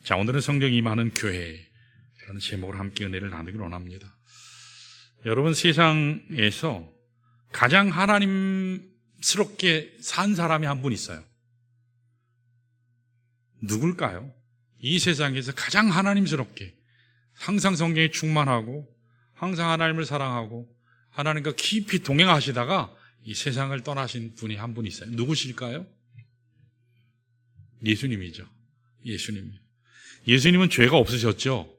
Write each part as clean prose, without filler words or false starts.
자, 오늘은 성령이 임하는 교회라는 제목으로 함께 은혜를 나누기를 원합니다. 여러분, 세상에서 가장 하나님스럽게 산 사람이 한 분 있어요. 누굴까요? 이 세상에서 가장 하나님스럽게, 항상 성경에 충만하고 항상 하나님을 사랑하고 하나님과 깊이 동행하시다가 이 세상을 떠나신 분이 한 분 있어요. 누구실까요? 예수님이죠. 예수님은 죄가 없으셨죠.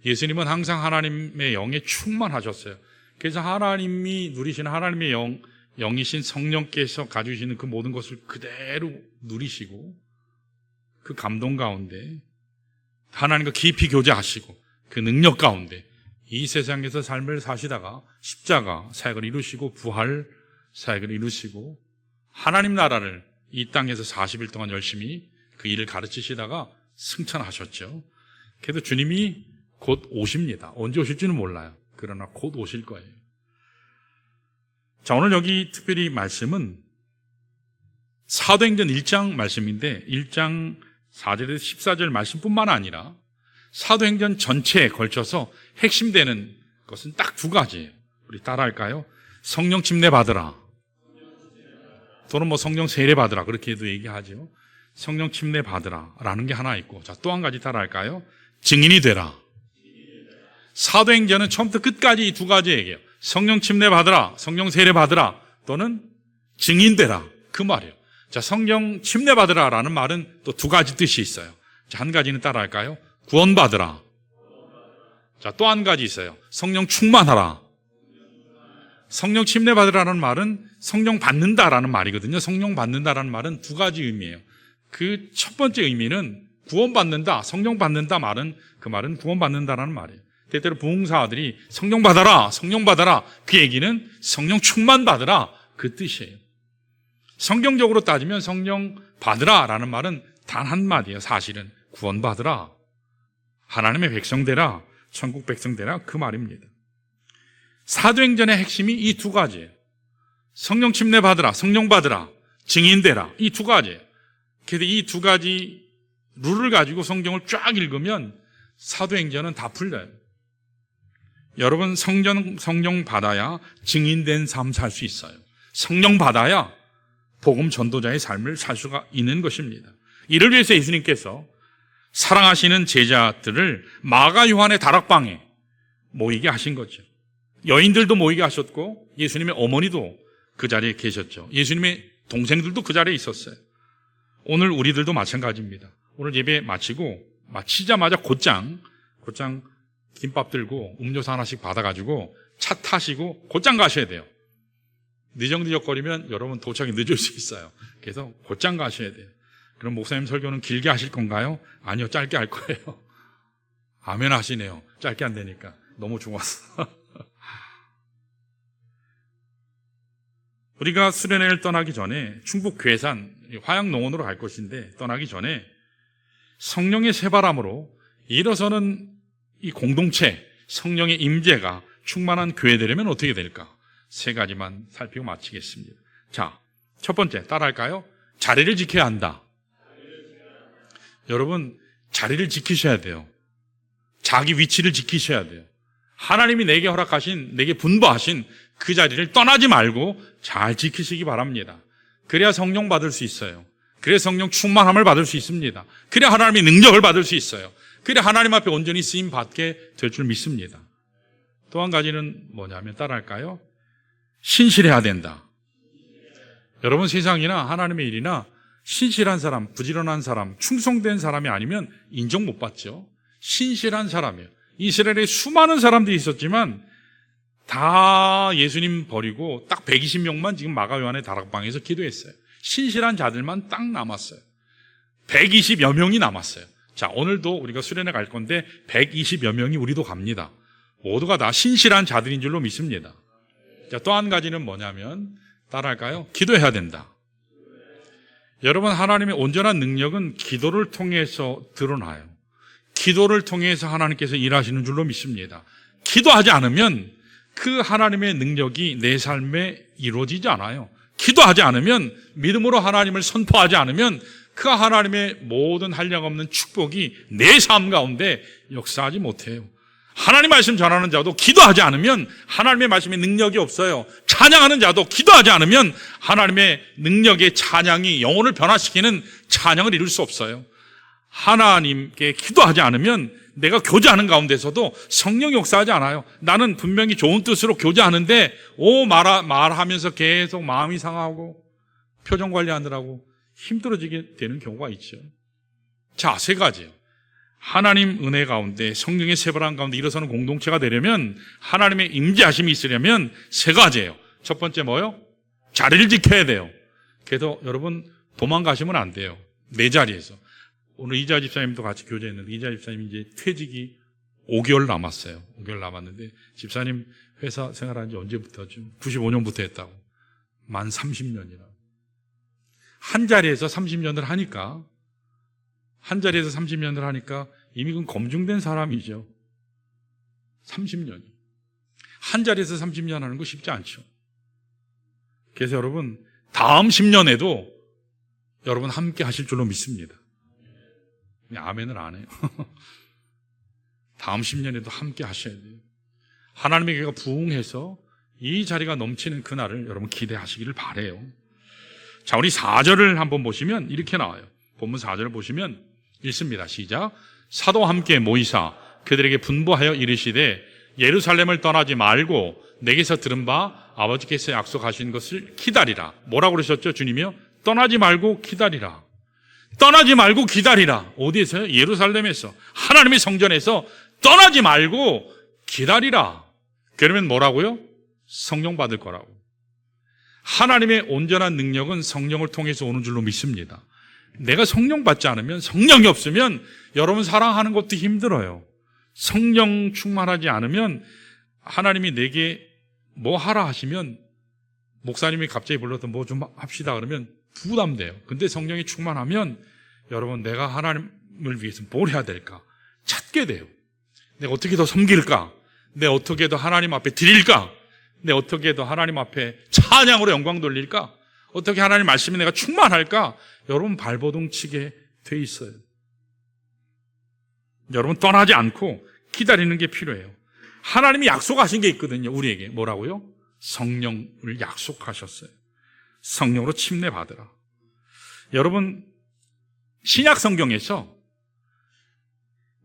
예수님은 항상 하나님의 영에 충만하셨어요. 그래서 하나님이 누리시는 하나님의 영이신 성령께서 가지시는 그 모든 것을 그대로 누리시고 그 감동 가운데 하나님과 깊이 교제하시고 그 능력 가운데 이 세상에서 삶을 사시다가 십자가 사역을 이루시고 부활 사역을 이루시고 하나님 나라를 이 땅에서 40일 동안 열심히 그 일을 가르치시다가 승천하셨죠. 그래도 주님이 곧 오십니다. 언제 오실지는 몰라요. 그러나 곧 오실 거예요. 자, 오늘 여기 특별히 말씀은 사도행전 1장 말씀인데 1장 4절에서 14절 말씀뿐만 아니라 사도행전 전체에 걸쳐서 핵심되는 것은 딱 두 가지예요. 우리 따라할까요? 성령 침례 받으라. 또는 성령 세례 받으라. 그렇게도 얘기하죠. 성령 침례 받으라 라는 게 하나 있고, 자, 또 한 가지 따라할까요? 증인이 되라. 사도행전은 처음부터 끝까지 이 두 가지 얘기예요. 성령 침례 받으라, 성령 세례 받으라, 또는 증인 되라. 그 말이에요. 자, 성령 침례 받으라 라는 말은 또 두 가지 뜻이 있어요. 자, 한 가지는 따라할까요? 구원 받으라. 자, 또 한 가지 있어요. 성령 충만하라. 성령 침례 받으라는 말은 성령 받는다라는 말이거든요. 성령 받는다라는 말은 두 가지 의미예요. 그 첫 번째 의미는 구원받는다, 성령 받는다 말은, 그 말은 구원받는다라는 말이에요. 때때로 부흥사들이 성령 받아라, 성령 받아라, 그 얘기는 성령 충만 받으라, 그 뜻이에요. 성경적으로 따지면 성령 받으라 라는 말은 단 한마디예요. 사실은 구원받으라, 하나님의 백성 되라, 천국 백성 되라, 그 말입니다. 사도행전의 핵심이 이 두 가지예요. 성령 침례 받으라, 성령 받으라, 증인 되라, 이 두 가지예요. 그래서 이 두 가지 룰을 가지고 성경을 쫙 읽으면 사도행전은 다 풀려요. 여러분, 성령 받아야 증인된 삶 살 수 있어요. 성령 받아야 복음 전도자의 삶을 살 수가 있는 것입니다. 이를 위해서 예수님께서 사랑하시는 제자들을 마가 요한의 다락방에 모이게 하신 거죠. 여인들도 모이게 하셨고 예수님의 어머니도 그 자리에 계셨죠. 예수님의 동생들도 그 자리에 있었어요. 오늘 우리들도 마찬가지입니다. 오늘 예배 마치자마자 곧장 김밥 들고 음료수 하나씩 받아가지고 차 타시고 곧장 가셔야 돼요. 늦적거리면 여러분 도착이 늦을 수 있어요. 그래서 곧장 가셔야 돼요. 그럼 목사님 설교는 길게 하실 건가요? 아니요, 짧게 할 거예요. 아멘 하시네요. 짧게 안 되니까. 너무 좋았어. 우리가 수련회를 떠나기 전에 충북 괴산 화양농원으로 갈 것인데 떠나기 전에 성령의 새바람으로 일어서는 이 공동체, 성령의 임재가 충만한 교회 되려면 어떻게 될까? 세 가지만 살피고 마치겠습니다. 자, 첫 번째 따라할까요? 자리를 지켜야 한다. 여러분, 자리를 지키셔야 돼요. 자기 위치를 지키셔야 돼요. 하나님이 내게 허락하신, 내게 분부하신 그 자리를 떠나지 말고 잘 지키시기 바랍니다. 그래야 성령 받을 수 있어요. 그래야 성령 충만함을 받을 수 있습니다. 그래야 하나님의 능력을 받을 수 있어요. 그래야 하나님 앞에 온전히 쓰임 받게 될 줄 믿습니다. 또 한 가지는 뭐냐면 따라할까요? 신실해야 된다. 여러분, 세상이나 하나님의 일이나 신실한 사람, 부지런한 사람, 충성된 사람이 아니면 인정 못 받죠. 신실한 사람이에요. 이스라엘에 수많은 사람들이 있었지만 다 예수님 버리고 딱 120명만 지금 마가 요한의 다락방에서 기도했어요. 신실한 자들만 딱 남았어요. 120여 명이 남았어요. 자, 오늘도 우리가 수련회 갈 건데 120여 명이 우리도 갑니다. 모두가 다 신실한 자들인 줄로 믿습니다. 자, 또 한 가지는 뭐냐면 따라할까요? 기도해야 된다. 여러분, 하나님의 온전한 능력은 기도를 통해서 드러나요. 기도를 통해서 하나님께서 일하시는 줄로 믿습니다. 기도하지 않으면 그 하나님의 능력이 내 삶에 이루어지지 않아요. 기도하지 않으면, 믿음으로 하나님을 선포하지 않으면 그 하나님의 모든 한량없는 축복이 내 삶 가운데 역사하지 못해요. 하나님 말씀 전하는 자도 기도하지 않으면 하나님의 말씀에 능력이 없어요. 찬양하는 자도 기도하지 않으면 하나님의 능력의 찬양이 영혼을 변화시키는 찬양을 이룰 수 없어요. 하나님께 기도하지 않으면 내가 교제하는 가운데서도 성령이 역사하지 않아요. 나는 분명히 좋은 뜻으로 교제하는데 말하면서 계속 마음이 상하고 표정 관리하느라고 힘들어지게 되는 경우가 있죠. 자, 세 가지예요. 하나님 은혜 가운데 성령의 세발한 가운데 일어서는 공동체가 되려면 하나님의 임재하심이 있으려면 세 가지예요. 첫 번째 뭐요? 자리를 지켜야 돼요. 그래서 여러분 도망가시면 안 돼요. 내 자리에서. 오늘 이자 집사님도 같이 교제했는데 이자 집사님이 이제 퇴직이 5개월 남았어요. 5개월 남았는데 집사님 회사 생활한 지 언제부터죠? 95년부터 했다고. 만 30년이나. 한 자리에서 30년을 하니까 이미 그건 검증된 사람이죠. 30년이. 한 자리에서 30년 하는 거 쉽지 않죠. 그래서 여러분 다음 10년에도 여러분 함께 하실 줄로 믿습니다. 아멘을 안 해요. 다음 10년에도 함께 하셔야 돼요. 하나님의 교회가 부흥해서 이 자리가 넘치는 그날을 여러분 기대하시기를 바라요. 자, 우리 4절을 한번 보시면 이렇게 나와요. 본문 4절을 보시면 읽습니다. 시작. 사도와 함께 모이사 그들에게 분부하여 이르시되 예루살렘을 떠나지 말고 내게서 들은 바 아버지께서 약속하신 것을 기다리라. 뭐라고 그러셨죠? 주님이요? 떠나지 말고 기다리라. 떠나지 말고 기다리라. 어디에서요? 예루살렘에서. 하나님의 성전에서 떠나지 말고 기다리라. 그러면 뭐라고요? 성령 받을 거라고. 하나님의 온전한 능력은 성령을 통해서 오는 줄로 믿습니다. 내가 성령 받지 않으면, 성령이 없으면 여러분 사랑하는 것도 힘들어요. 성령 충만하지 않으면 하나님이 내게 뭐 하라 하시면 목사님이 갑자기 불러서 뭐 좀 합시다 그러면 부담돼요. 근데 성령이 충만하면 여러분 내가 하나님을 위해서 뭘 해야 될까 찾게 돼요. 내가 어떻게 더 섬길까? 내가 어떻게 더 하나님 앞에 드릴까? 내가 어떻게 더 하나님 앞에 찬양으로 영광 돌릴까? 어떻게 하나님 말씀에 내가 충만할까? 여러분 발버둥 치게 돼 있어요. 여러분 떠나지 않고 기다리는 게 필요해요. 하나님이 약속하신 게 있거든요. 우리에게 뭐라고요? 성령을 약속하셨어요. 성령으로 침례 받으라. 여러분 신약 성경에서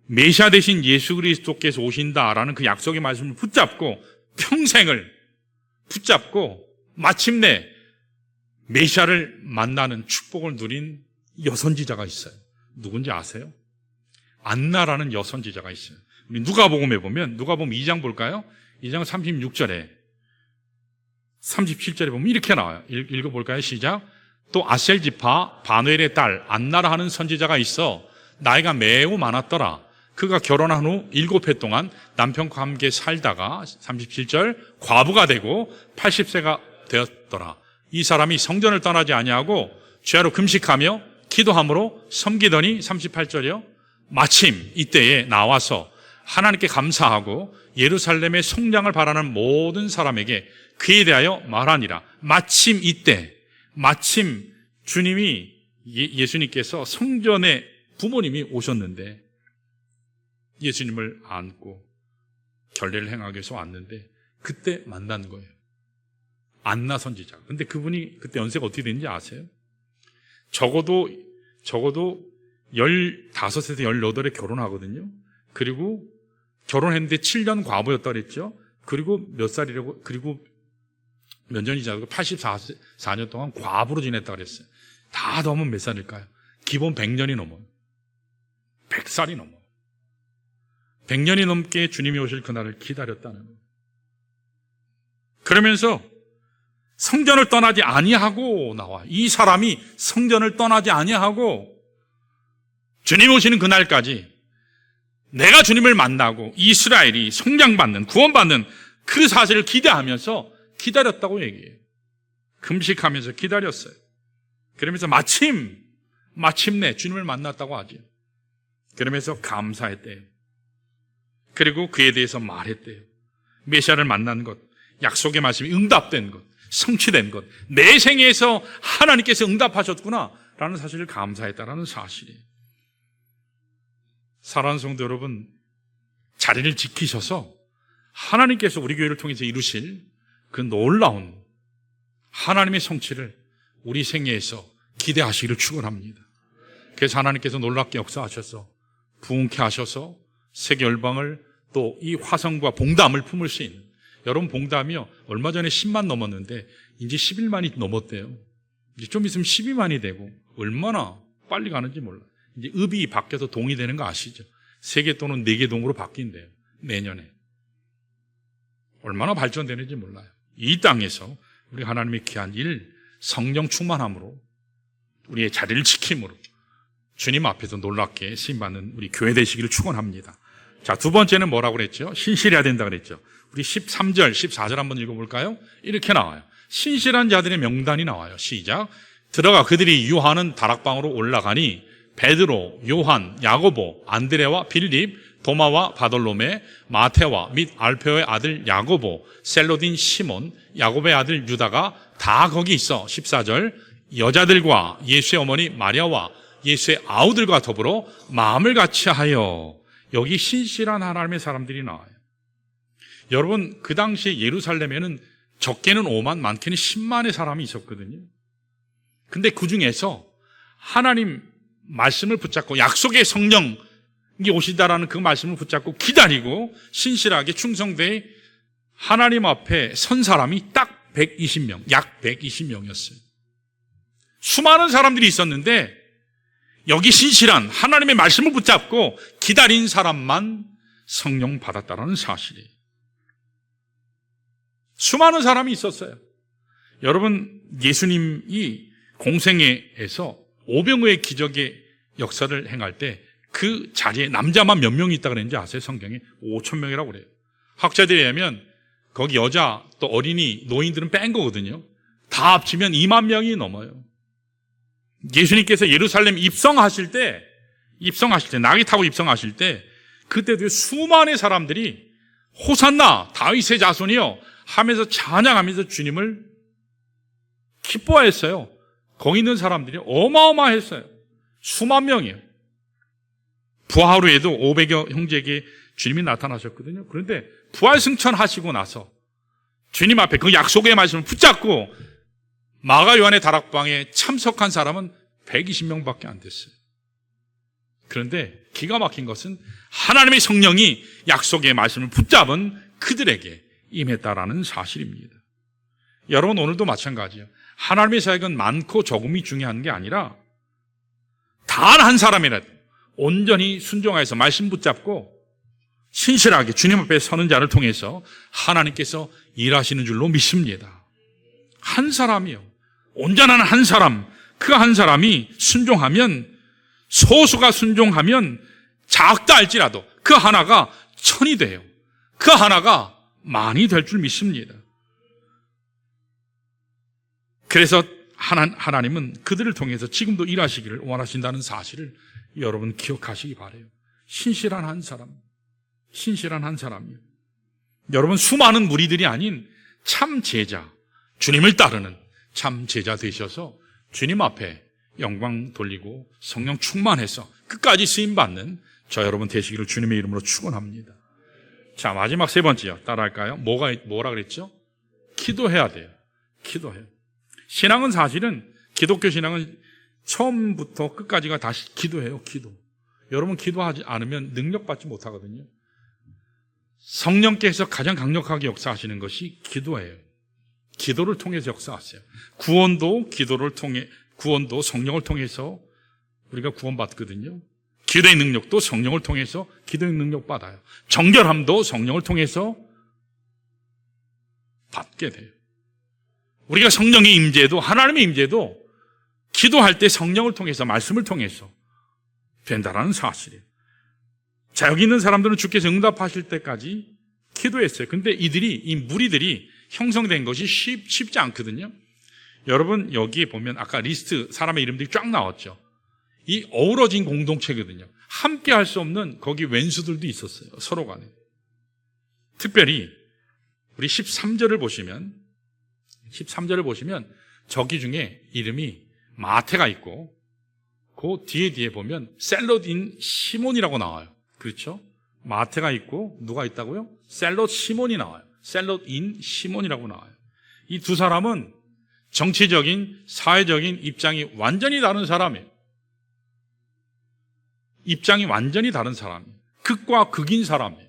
메시아 되신 예수 그리스도께서 오신다라는 그 약속의 말씀을 붙잡고 평생을 붙잡고 마침내 메시아를 만나는 축복을 누린 여선지자가 있어요. 누군지 아세요? 안나라는 여선지자가 있어요. 우리 누가복음에 보면 누가복음 2장 볼까요? 2장 36절에 37절에 보면 이렇게 나와요. 읽어볼까요? 시작. 또 아셀 지파 바누엘의 딸 안나라 하는 선지자가 있어 나이가 매우 많았더라. 그가 결혼한 후 7해 동안 남편과 함께 살다가 37절 과부가 되고 80세가 되었더라. 이 사람이 성전을 떠나지 아니하고 죄로 금식하며 기도함으로 섬기더니 38절이요. 마침 이때에 나와서 하나님께 감사하고 예루살렘의 성장을 바라는 모든 사람에게 그에 대하여 말하니라. 마침 이때, 마침 주님이 예수님께서 성전에 부모님이 오셨는데 예수님을 안고 결례를 행하기 위해서 왔는데 그때 만난 거예요. 안나 선지자. 근데 그분이 그때 연세가 어떻게 됐는지 아세요? 적어도 15에서 18에 결혼하거든요. 그리고 결혼했는데 7년 과부였다 그랬죠. 그리고 몇 살이라고, 그리고 몇 년이 지나고 84년 동안 과부로 지냈다 그랬어요. 다 넘으면 몇 살일까요? 기본 100년이 넘어요. 100살이 넘어요. 100년이 넘게 주님이 오실 그날을 기다렸다는 거예요. 그러면서 성전을 떠나지 아니하고 나와. 이 사람이 성전을 떠나지 아니하고 주님 오시는 그날까지 내가 주님을 만나고 이스라엘이 성장받는, 구원받는 그 사실을 기대하면서 기다렸다고 얘기해요. 금식하면서 기다렸어요. 그러면서 마침내 주님을 만났다고 하죠. 그러면서 감사했대요. 그리고 그에 대해서 말했대요. 메시아를 만난 것, 약속의 말씀이 응답된 것, 성취된 것, 내 생에서 하나님께서 응답하셨구나. 라는 사실을 감사했다라는 사실이에요. 사랑하는 성도 여러분, 자리를 지키셔서 하나님께서 우리 교회를 통해서 이루실 그 놀라운 하나님의 성취를 우리 생애에서 기대하시기를 축원합니다. 그래서 하나님께서 놀랍게 역사하셔서 부흥케 하셔서 세계 열방을 또 이 화성과 봉담을 품을 수 있는, 여러분 봉담이요 얼마 전에 10만 넘었는데 이제 11만이 넘었대요. 이제 좀 있으면 12만이 되고 얼마나 빨리 가는지 몰라요. 이제 읍이 바뀌어서 동이 되는 거 아시죠? 3개 또는 4개 동으로 바뀐대요. 내년에. 얼마나 발전되는지 몰라요. 이 땅에서 우리 하나님의 귀한 일, 성령 충만함으로 우리의 자리를 지킴으로 주님 앞에서 놀랍게 쓰임받는 우리 교회 되시기를 축원합니다. 자, 두 번째는 뭐라고 그랬죠? 신실해야 된다 그랬죠. 우리 13절, 14절 한번 읽어볼까요? 이렇게 나와요. 신실한 자들의 명단이 나와요. 시작. 들어가 그들이 유하는 다락방으로 올라가니 베드로, 요한, 야고보, 안드레와 빌립, 도마와 바돌로메, 마테와 및 알페오의 아들 야고보, 셀로딘 시몬, 야고보의 아들 유다가 다 거기 있어. 14절. 여자들과 예수의 어머니 마리아와 예수의 아우들과 더불어 마음을 같이 하여. 여기 신실한 하나님의 사람들이 나와요. 여러분, 그 당시에 예루살렘에는 적게는 5만, 많게는 10만의 사람이 있었거든요. 근데 그 중에서 하나님 말씀을 붙잡고 약속의 성령이 오시다라는 그 말씀을 붙잡고 기다리고 신실하게 충성되어 하나님 앞에 선 사람이 딱 120명, 약 120명이었어요. 수많은 사람들이 있었는데 여기 신실한 하나님의 말씀을 붙잡고 기다린 사람만 성령 받았다라는 사실이에요. 수많은 사람이 있었어요. 여러분, 예수님이 공생애에서 오병우의 기적의 역사를 행할 때 그 자리에 남자만 몇 명이 있다고 그랬는지 아세요? 성경에 5,000명이라고 그래요. 학자들에 의하면 거기 여자 또 어린이 노인들은 뺀 거거든요. 다 합치면 2만 명이 넘어요. 예수님께서 예루살렘 입성하실 때 낙이 타고 입성하실 때 그때도 수많은 사람들이 호산나 다윗의 자손이요 하면서 찬양하면서 주님을 기뻐했어요. 거기 있는 사람들이 어마어마했어요. 수만 명이에요. 부하루에도 500여 형제에게 주님이 나타나셨거든요. 그런데 부활 승천하시고 나서 주님 앞에 그 약속의 말씀을 붙잡고 마가 요한의 다락방에 참석한 사람은 120명밖에 안 됐어요. 그런데 기가 막힌 것은 하나님의 성령이 약속의 말씀을 붙잡은 그들에게 임했다라는 사실입니다. 여러분, 오늘도 마찬가지예요. 하나님의 사역은 많고 적음이 중요한 게 아니라 단 한 사람이라도 온전히 순종하여서 말씀 붙잡고 신실하게 주님 앞에 서는 자를 통해서 하나님께서 일하시는 줄로 믿습니다. 한 사람이요. 온전한 한 사람, 그 한 사람이 순종하면, 소수가 순종하면 작다 할지라도 그 하나가 천이 돼요. 그 하나가 만이 될 줄 믿습니다. 그래서 하나님은 그들을 통해서 지금도 일하시기를 원하신다는 사실을 여러분 기억하시기 바라요. 신실한 한 사람, 신실한 한 사람이요. 여러분, 수많은 무리들이 아닌 참 제자, 주님을 따르는 참 제자 되셔서 주님 앞에 영광 돌리고 성령 충만해서 끝까지 쓰임받는 저 여러분 되시기를 주님의 이름으로 축원합니다. 자, 마지막 세 번째요. 따라할까요? 뭐라 그랬죠? 기도해야 돼요. 기도해요. 신앙은 사실은, 기독교 신앙은 처음부터 끝까지가 다시 기도해요. 기도. 여러분, 기도하지 않으면 능력받지 못하거든요. 성령께서 가장 강력하게 역사하시는 것이 기도예요. 기도를 통해서 역사하세요. 구원도 성령을 통해서 우리가 구원받거든요. 기도의 능력도 성령을 통해서 기도의 능력 받아요. 정결함도 성령을 통해서 받게 돼요. 우리가 성령의 임재도, 하나님의 임재도 기도할 때 성령을 통해서, 말씀을 통해서 된다라는 사실이에요. 자, 여기 있는 사람들은 주께서 응답하실 때까지 기도했어요. 근데 이 무리들이 형성된 것이 쉽지 않거든요. 여러분, 여기에 보면 아까 리스트 사람의 이름들이 쫙 나왔죠. 이 어우러진 공동체거든요. 함께 할 수 없는 거기 왼수들도 있었어요. 서로 간에. 특별히 우리 13절을 보시면 저기 중에 이름이 마태가 있고 그 뒤에 보면 셀롯인 시몬이라고 나와요. 그렇죠? 마태가 있고 누가 있다고요? 셀롯 시몬이 나와요. 셀롯인 시몬이라고 나와요. 이 두 사람은 정치적인, 사회적인 입장이 완전히 다른 사람이에요. 입장이 완전히 다른 사람이에요. 극과 극인 사람이에요.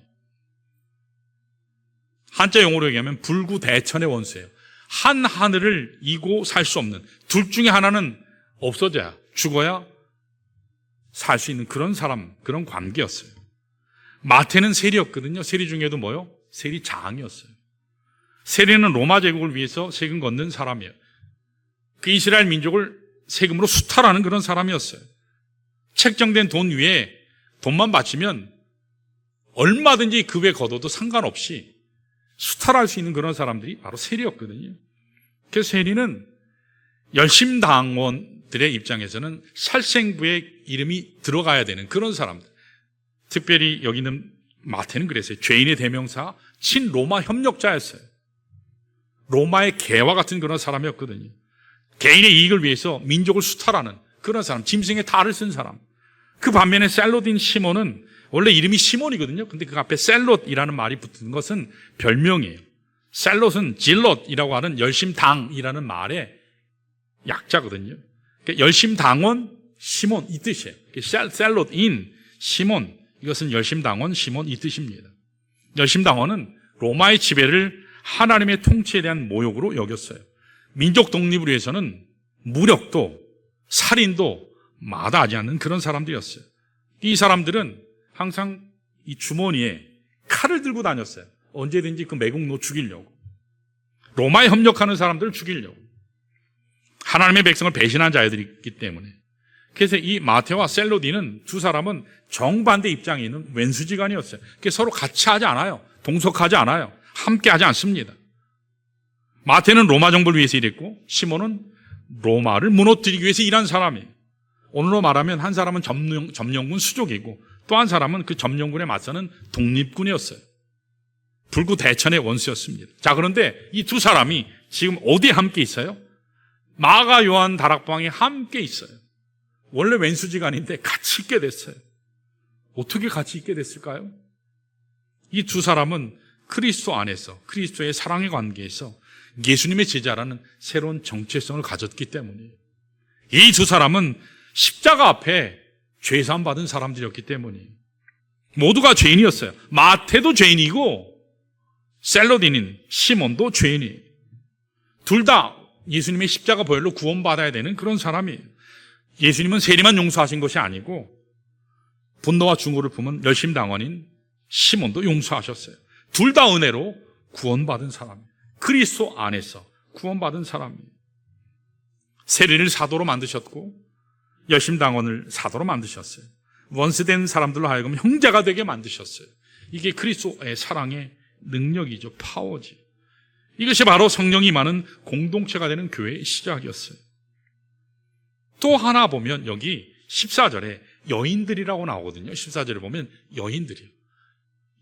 한자 용어로 얘기하면 불구대천의 원수예요. 한 하늘을 이고 살 수 없는, 둘 중에 하나는 없어져야, 죽어야 살 수 있는 그런 사람, 그런 관계였어요. 마태는 세리였거든요. 세리 중에도 뭐요? 세리장이었어요. 세리는 로마 제국을 위해서 세금 걷는 사람이에요. 그 이스라엘 민족을 세금으로 수탈하는 그런 사람이었어요. 책정된 돈 위에 돈만 바치면 얼마든지 그 외 걷어도 상관없이 수탈할 수 있는 그런 사람들이 바로 세리였거든요. 그래서 세리는 열심당원들의 입장에서는 살생부에 이름이 들어가야 되는 그런 사람들. 특별히 여기 있는 마태는 그랬어요. 죄인의 대명사, 친로마 협력자였어요. 로마의 개와 같은 그런 사람이었거든요. 개인의 이익을 위해서 민족을 수탈하는 그런 사람, 짐승의 탈을 쓴 사람. 그 반면에 셀롯인 시몬은 원래 이름이 시몬이거든요. 근데 그 앞에 셀롯이라는 말이 붙은 것은 별명이에요. 셀롯은 질롯이라고 하는 열심당이라는 말의 약자거든요. 그러니까 열심당원 시몬 이 뜻이에요. 셀롯인 시몬, 이것은 열심당원 시몬 이 뜻입니다. 열심당원은 로마의 지배를 하나님의 통치에 대한 모욕으로 여겼어요. 민족 독립을 위해서는 무력도 살인도 마다하지 않는 그런 사람들이었어요. 이 사람들은 항상 이 주머니에 칼을 들고 다녔어요. 언제든지 그 매국노 죽이려고, 로마에 협력하는 사람들을 죽이려고. 하나님의 백성을 배신한 자들이기 때문에. 그래서 이 마태와 셀로디는 두 사람은 정반대 입장에 있는 왼수지간이었어요. 서로 같이 하지 않아요. 동석하지 않아요. 함께 하지 않습니다. 마태는 로마 정부를 위해서 일했고 시몬은 로마를 무너뜨리기 위해서 일한 사람이에요. 오늘로 말하면 한 사람은 점령군 수족이고 또 한 사람은 그 점령군에 맞서는 독립군이었어요. 불구대천의 원수였습니다. 자, 그런데 이 두 사람이 지금 어디에 함께 있어요? 마가 요한 다락방에 함께 있어요. 원래 왼수지간인데 같이 있게 됐어요. 어떻게 같이 있게 됐을까요? 이 두 사람은 그리스도 안에서, 그리스도의 사랑의 관계에서 예수님의 제자라는 새로운 정체성을 가졌기 때문이에요. 이 두 사람은 십자가 앞에 죄사함 받은 사람들이었기 때문이에요. 모두가 죄인이었어요. 마태도 죄인이고 셀로딘인 시몬도 죄인이에요. 둘 다 예수님의 십자가 보혈로 구원받아야 되는 그런 사람이에요. 예수님은 세리만 용서하신 것이 아니고 분노와 증오를 품은 열심당원인 시몬도 용서하셨어요. 둘 다 은혜로 구원받은 사람이에요. 그리스도 안에서 구원받은 사람이에요. 세리를 사도로 만드셨고 열심당원을 사도로 만드셨어요. 원수된 사람들로 하여금 형제가 되게 만드셨어요. 이게 그리스도의 사랑의 능력이죠. 파워지. 이것이 바로 성령이 임하는 공동체가 되는 교회의 시작이었어요. 또 하나 보면 여기 14절에 여인들이라고 나오거든요. 14절에 보면 여인들이요.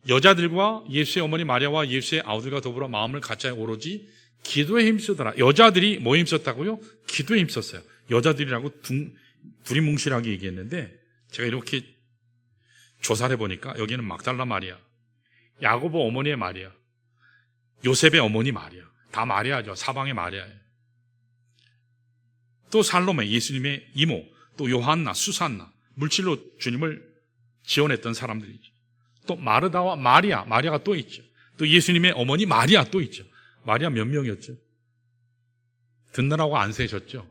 여자들과 예수의 어머니 마리아와 예수의 아우들과 더불어 마음을 갖자 오로지 기도에 힘쓰더라. 여자들이 뭐에 힘썼다고요? 기도에 힘썼어요. 여자들이라고 두리뭉실하게 얘기했는데 제가 이렇게 조사를 해보니까 여기는 막달라 마리아, 야고보 어머니의 마리아, 요셉의 어머니 마리아, 다 마리아죠. 사방의 마리아예요. 또 살로메, 예수님의 이모, 또 요한나, 수산나, 물질로 주님을 지원했던 사람들이죠. 또 마르다와 마리아가 또 있죠. 또 예수님의 어머니 마리아 또 있죠. 마리아 몇 명이었죠? 듣느라고 안 세셨죠?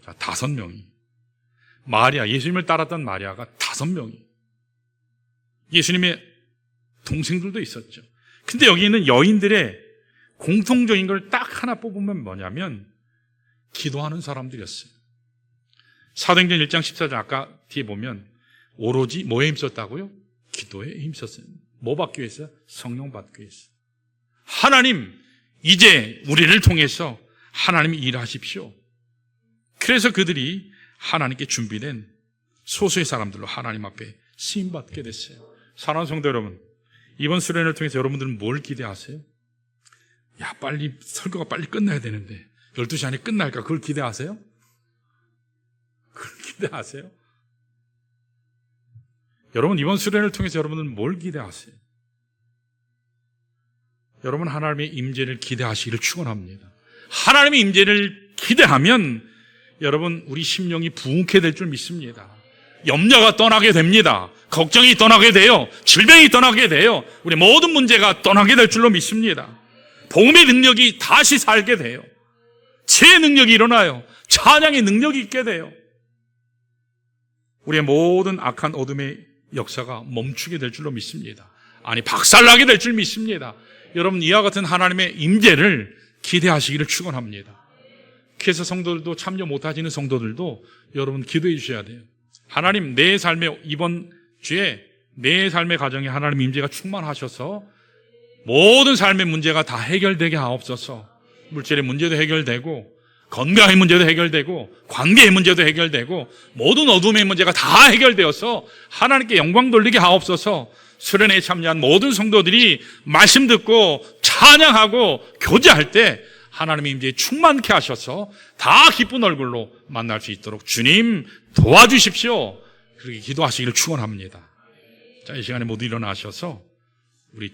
자, 5명이. 마리아, 예수님을 따랐던 마리아가 5명이. 예수님의 동생들도 있었죠. 근데 여기 있는 여인들의 공통적인 걸 딱 하나 뽑으면 뭐냐면 기도하는 사람들이었어요. 사도행전 1장 14절 아까 뒤에 보면 오로지 뭐에 힘썼다고요? 기도에 힘썼어요. 뭐 받기 위해서? 성령 받기 위해서. 하나님, 이제 우리를 통해서 하나님이 일하십시오. 그래서 그들이 하나님께 준비된 소수의 사람들로 하나님 앞에 쓰임받게 됐어요. 사랑하는 성도 여러분, 이번 수련을 통해서 여러분들은 뭘 기대하세요? 야, 빨리 설교가 빨리 끝나야 되는데 12시 안에 끝날까? 그걸 기대하세요? 그걸 기대하세요? 여러분, 이번 수련을 통해서 여러분은 뭘 기대하세요? 여러분, 하나님의 임재를 기대하시기를 축원합니다. 하나님의 임재를 기대하면 여러분, 우리 심령이 부흥케 될 줄 믿습니다. 염려가 떠나게 됩니다. 걱정이 떠나게 돼요. 질병이 떠나게 돼요. 우리 모든 문제가 떠나게 될 줄로 믿습니다. 복음의 능력이 다시 살게 돼요. 지혜의 능력이 일어나요. 찬양의 능력이 있게 돼요. 우리의 모든 악한 어둠의 역사가 멈추게 될 줄로 믿습니다. 아니, 박살나게 될 줄 믿습니다. 여러분, 이와 같은 하나님의 임재를 기대하시기를 축원합니다. 그래서 성도들도, 참여 못하시는 성도들도 여러분 기도해 주셔야 돼요. 하나님, 내 삶의, 이번 주에 내 삶의 가정에 하나님 임재가 충만하셔서 모든 삶의 문제가 다 해결되게 하옵소서. 물질의 문제도 해결되고, 건강의 문제도 해결되고, 관계의 문제도 해결되고, 모든 어둠의 문제가 다 해결되어서 하나님께 영광 돌리게 하옵소서. 수련회에 참여한 모든 성도들이 말씀 듣고 찬양하고 교제할 때 하나님의 임재에 충만케 하셔서 다 기쁜 얼굴로 만날 수 있도록 주님 도와주십시오. 그렇게 기도하시기를 축원합니다. 자, 이 시간에 모두 일어나셔서 우리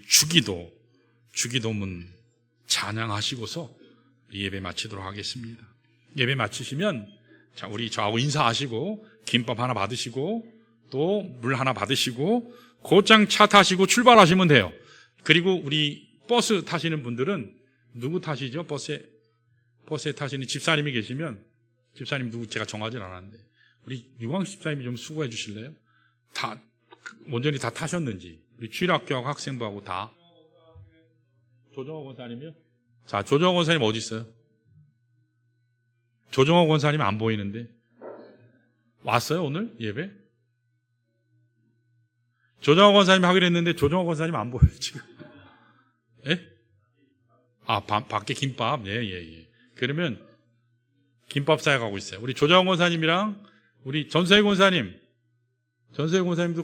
주기도문 찬양하시고서 예배 마치도록 하겠습니다. 예배 마치시면, 자, 우리 저하고 인사하시고 김밥 하나 받으시고 또 물 하나 받으시고 곧장 차 타시고 출발하시면 돼요. 그리고 우리 버스 타시는 분들은 누구 타시죠? 버스에 타시는 집사님이 계시면, 집사님 누구 제가 정하진 않았는데 우리 유광 집사님이 좀 수고해 주실래요? 다 온전히 다 타셨는지, 우리 주일학교 학생부하고 다. 조정호 권사님이요? 자, 조정호 권사님 어디 있어요? 조정호 권사님 안 보이는데 왔어요 오늘 예배? 조정호 권사님 하기로 했는데 조정호 권사님 안 보여요 지금. 예? 아, 밖에 김밥. 예. 그러면 김밥 사역하고 있어요. 우리 조정호 권사님이랑 우리 전세희 권사님도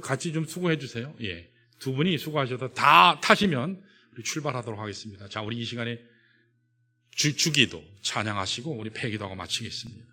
같이 좀 수고해 주세요. 예. 두 분이 수고하셔서 다 타시면 우리 출발하도록 하겠습니다. 자, 우리 이 시간에 주기도 찬양하시고 우리 폐기도하고 마치겠습니다.